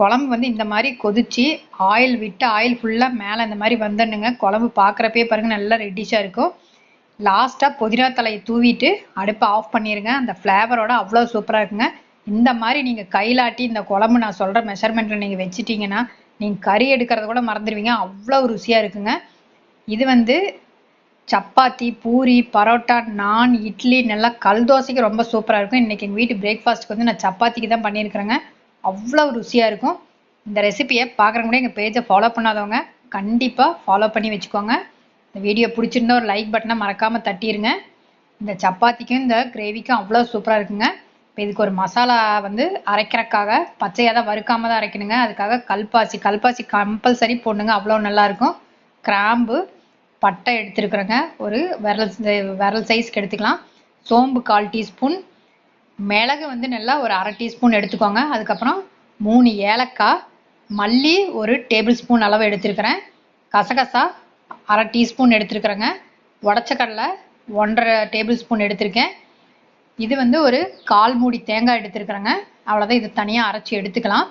குழம்பு வந்து இந்த மாதிரி கொதிச்சு ஆயில் விட்டு ஆயில் ஃபுல்லாக மேலே இந்த மாதிரி வந்துடணுங்க. குழம்பு பார்க்குறப்பே பாருங்கள் நல்லா ரெட்டிஷாக இருக்கும். லாஸ்ட்டாக புதினா தலையை தூவிட்டு அடுப்பை ஆஃப் பண்ணிடுங்க. அந்த ஃப்ளேவரோட அவ்வளோ சூப்பராக இருக்குங்க. இந்த மாதிரி நீங்கள் கையிலாட்டி இந்த குழம்பு நான் சொல்கிற மெஷர்மெண்ட்டில் நீங்கள் வச்சிட்டிங்கன்னா நீங்கள் கறி எடுக்கிறத கூட மறந்துடுவீங்க. அவ்வளோ ருசியாக இருக்குங்க. இது வந்து சப்பாத்தி, பூரி, பரோட்டா, நான், இட்லி, நல்லா கல் தோசைக்கு ரொம்ப சூப்பராக இருக்கும். இன்றைக்கி எங்கள் வீட்டு பிரேக்ஃபாஸ்ட்டுக்கு வந்து நான் சப்பாத்திக்கு தான் பண்ணியிருக்கிறேங்க. அவ்வளோ ருசியாக இருக்கும். இந்த ரெசிபியை பார்க்குறவங்க கூட எங்கள் பேஜை ஃபாலோ பண்ணாதவங்க கண்டிப்பாக ஃபாலோ பண்ணி வச்சுக்கோங்க. இந்த வீடியோ பிடிச்சிருந்தா ஒரு லைக் பட்டனை மறக்காமல் தட்டிடுங்க. இந்த சப்பாத்திக்கும் இந்த கிரேவிக்கும் அவ்வளோ சூப்பராக இருக்குங்க. இப்போ இதுக்கு ஒரு மசாலா வந்து அரைக்கிறதுக்காக பச்சையாக தான் வறுக்காமல் தான் அரைக்கணுங்க. அதுக்காக கல்பாசி கம்பல்சரி போடணுங்க. அவ்வளோ நல்லாயிருக்கும். கிராம்பு, பட்டை எடுத்துருக்குறேங்க. ஒரு விரல் சைஸ்க்கு எடுத்துக்கலாம். சோம்பு 1/4 டீஸ்பூன், மிளகு வந்து நல்லா ஒரு 1/2 டீஸ்பூன் எடுத்துக்கோங்க. அதுக்கப்புறம் 3 ஏலக்காய், மல்லி ஒரு டேபிள் ஸ்பூன் அளவு எடுத்துருக்கிறேன். கசகசா 1/2 டீஸ்பூன் எடுத்துருக்குறேங்க. உடச்ச கடலை 1/2 டேபிள் ஸ்பூன் எடுத்திருக்கேன். இது வந்து ஒரு 1/4 மூடி தேங்காய் எடுத்துருக்குறேங்க. அவ்வளோதான். இது தனியாக அரைச்சி எடுத்துக்கலாம்.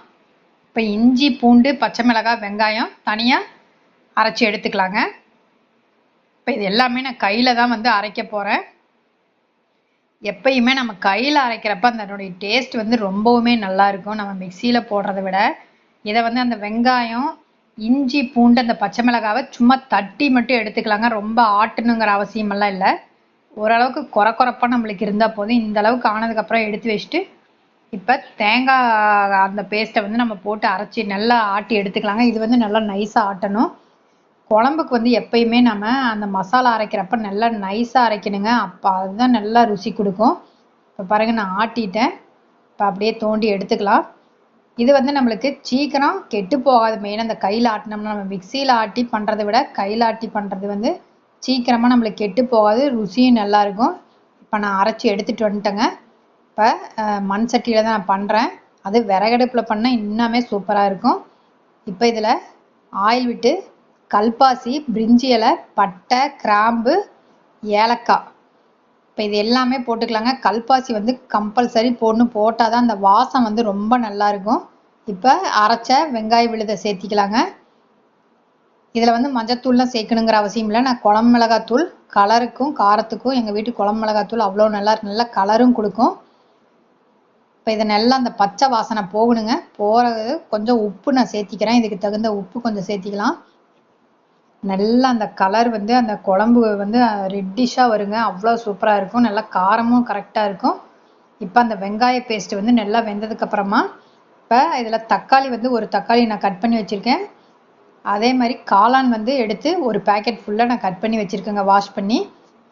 இப்போ இஞ்சி, பூண்டு, பச்சை மிளகாய், வெங்காயம் தனியாக அரைச்சி எடுத்துக்கலாங்க. இப்போ இது எல்லாமே நான் கையில் தான் வந்து அரைக்க போகிறேன். எப்பயுமே நம்ம கையில் அரைக்கிறப்ப அதனுடைய டேஸ்ட் வந்து ரொம்பவுமே நல்லாயிருக்கும் நம்ம மிக்சியில் போடுறத விட. இதை வந்து அந்த வெங்காயம், இஞ்சி, பூண்டு, அந்த பச்சை மிளகாவை சும்மா தட்டி மட்டும் எடுத்துக்கலாங்க. ரொம்ப ஆட்டணுங்கிற அவசியமெல்லாம் இல்லை. ஓரளவுக்கு குறப்பாக நம்மளுக்கு இருந்தால் போதும். இந்த அளவுக்கு ஆனதுக்கப்புறம் எடுத்து வச்சுட்டு இப்போ தேங்காய் அந்த பேஸ்ட்டை வந்து நம்ம போட்டு அரைச்சி நல்லா ஆட்டி எடுத்துக்கலாங்க. இது வந்து நல்லா நைஸாக ஆட்டணும். குழம்புக்கு வந்து எப்பயுமே நம்ம அந்த மசாலா அரைக்கிறப்ப நல்லா நைஸாக அரைக்கணுங்க. அப்போ அதுதான் நல்லா ருசி கொடுக்கும். இப்போ பாருங்கள் நான் ஆட்டிட்டேன். இப்போ அப்படியே தோண்டி எடுத்துக்கலாம். இது வந்து நம்மளுக்கு சீக்கிரம் கெட்டு போகாது. மெயினாக அந்த கையில் ஆட்டினோம்னா, நம்ம மிக்சியில் ஆட்டி பண்ணுறதை விட கையில் ஆட்டி பண்ணுறது வந்து சீக்கிரமாக நம்மளுக்கு கெட்டு போகாது, ருசியும் நல்லாயிருக்கும். இப்போ நான் அரைச்சி எடுத்துகிட்டு வந்துட்டேங்க. இப்போ மண் சட்டியில் தான் நான் பண்ணுறேன். அது விறகடுப்பில் பண்ணால் இன்னுமே சூப்பராக இருக்கும். இப்போ இதில் ஆயில் விட்டு கல்பாசி, பிரிஞ்சி இலை, பட்டை, கிராம்பு, ஏலக்காய் இப்போ இது எல்லாமே போட்டுக்கலாங்க. கல்பாசி வந்து கம்பல்சரி போட்டால் தான் அந்த வாசம் வந்து ரொம்ப நல்லாயிருக்கும். இப்போ அரைச்ச வெங்காய விழுதை சேர்த்திக்கலாங்க. இதில் வந்து மஞ்சத்தூள்லாம் சேர்க்கணுங்கிற அவசியம் இல்லை. நான் குழம்பு மிளகாத்தூள் கலருக்கும் காரத்துக்கும், எங்கள் வீட்டு குழம்பு மிளகாத்தூள் அவ்வளோ நல்லா கலரும் கொடுக்கும். இப்போ இதை நல்லா அந்த பச்சை வாசனை போகணுங்க. போகிறது கொஞ்சம் உப்பு நான் சேர்த்திக்கிறேன். இதுக்கு தகுந்த உப்பு கொஞ்சம் சேர்த்திக்கலாம். நல்லா அந்த கலர் வந்து அந்த குழம்பு வந்து ரெட்டிஷாக வருங்க. அவ்வளோ சூப்பராக இருக்கும். நல்லா காரமும் கரெக்டாக இருக்கும். இப்போ அந்த வெங்காய பேஸ்ட்டு வந்து நல்லா வெந்ததுக்கப்புறமா இப்போ இதில் தக்காளி வந்து ஒரு தக்காளி நான் கட் பண்ணி வச்சுருக்கேன். அதே மாதிரி காளான் வந்து எடுத்து ஒரு பேக்கெட் ஃபுல்லாக நான் கட் பண்ணி வச்சுருக்கேங்க, வாஷ் பண்ணி.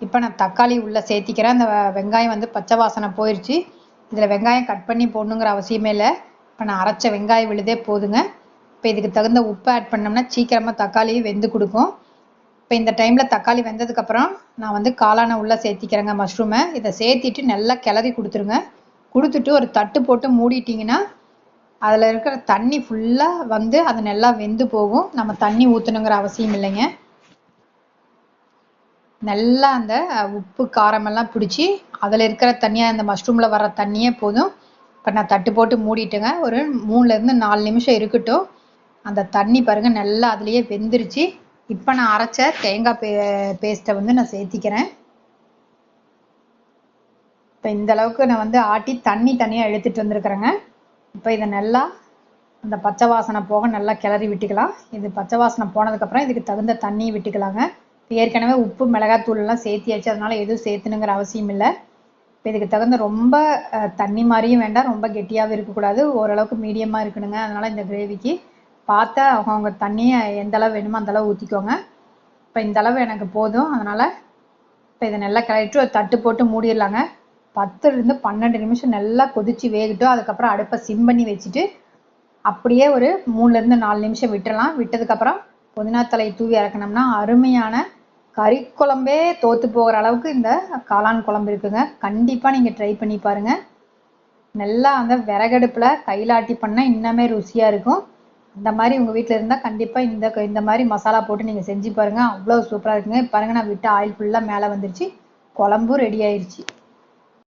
இப்போ நான் தக்காளி உள்ளே சேர்த்திக்கிறேன். அந்த வெங்காயம் வந்து பச்சை வாசனை போயிடுச்சு. இதில் வெங்காயம் கட் பண்ணி போடணுங்கிற அவசியமே இல்லை. இப்போ நான் அரைச்ச வெங்காயம் விழுதே போதுங்க. இப்போ இதுக்கு தகுந்த உப்பு ஆட் பண்ணோம்னா சீக்கிரமாக தக்காளி வெந்து கொடுக்கும். இப்போ இந்த டைமில் தக்காளி வெந்ததுக்கப்புறம் நான் வந்து காளானை உள்ளே சேர்த்திக்கிறேங்க, மஷ்ரூமை. இதை சேர்த்திட்டு நல்லா கிளறி கொடுத்துருங்க. கொடுத்துட்டு ஒரு தட்டு போட்டு மூடிட்டிங்கன்னா அதில் இருக்கிற தண்ணி ஃபுல்லாக வந்து அது நல்லா வெந்து போகும். நம்ம தண்ணி ஊற்றணுங்கிற அவசியம் இல்லைங்க. நல்லா அந்த உப்பு காரமெல்லாம் பிடிச்சி அதில் இருக்கிற தண்ணியாக அந்த மஷ்ரூமில் வர தண்ணியே போதும். இப்போ நான் தட்டு போட்டு மூடிட்டேங்க. ஒரு 3லேருந்து 4 நிமிஷம் இருக்கட்டும். அந்த தண்ணி பாருங்கள் நல்லா அதுலேயே வெந்துருச்சு. இப்போ நான் அரைச்ச தேங்காய் பேஸ்ட்டை வந்து நான் சேர்த்திக்கிறேன். இப்போ இந்த அளவுக்கு நான் வந்து ஆட்டி தண்ணி தனியாக எடுத்துகிட்டு வந்திருக்கிறேங்க. இப்போ இதை நல்லா அந்த பச்சை வாசனை போக நல்லா கிளறி விட்டுக்கலாம். இது பச்சை வாசனை போனதுக்கப்புறம் இதுக்கு தகுந்த தண்ணி விட்டுக்கலாங்க. இப்போ ஏற்கனவே உப்பு மிளகாத்தூள்லாம் சேர்த்தியாச்சு, அதனால் எதுவும் சேர்த்துணுங்கிற அவசியம் இல்லை. இப்போ இதுக்கு தகுந்த ரொம்ப தண்ணி மாதிரியும் வேண்டாம், ரொம்ப கெட்டியாகவும் இருக்கக்கூடாது, ஓரளவுக்கு மீடியமாக இருக்கணுங்க. அதனால் இந்த கிரேவிக்கு பார்த்தா அவங்க தண்ணியை எந்த அளவு வேணுமோ அந்தளவு ஊற்றிக்கோங்க. இப்போ இந்த அளவு எனக்கு போதும். அதனால் இப்போ இதை நல்லா கிளறிட்டு ஒரு தட்டு போட்டு மூடிடலாங்க. 10லேருந்து 12 நிமிஷம் நல்லா கொதித்து வேகட்டும். அதுக்கப்புறம் அடுப்பை சிம் பண்ணி வச்சுட்டு அப்படியே ஒரு 3லேருந்து 4 நிமிஷம் விட்டுடலாம். விட்டதுக்கப்புறம் புதினா தலை தூவி இறக்கணும்னா அருமையான கறி குழம்பே தோற்று போகிற அளவுக்கு இந்த காளான் குழம்பு இருக்குங்க. கண்டிப்பாக நீங்கள் ட்ரை பண்ணி பாருங்கள். நல்லா அந்த விறகடுப்பில் கையிலாட்டி பண்ணால் இன்னமே ருசியாக இருக்கும். அந்த மாதிரி உங்கள் வீட்டில் இருந்தால் கண்டிப்பாக இந்த மாதிரி மசாலா போட்டு நீங்கள் செஞ்சு பாருங்கள். அவ்வளோ சூப்பராக இருக்குங்க. பாருங்கள், நான் விட்டு ஆயில் ஃபுல்லாக மேலே வந்துருச்சு. குழம்பும் ரெடி ஆயிடுச்சு.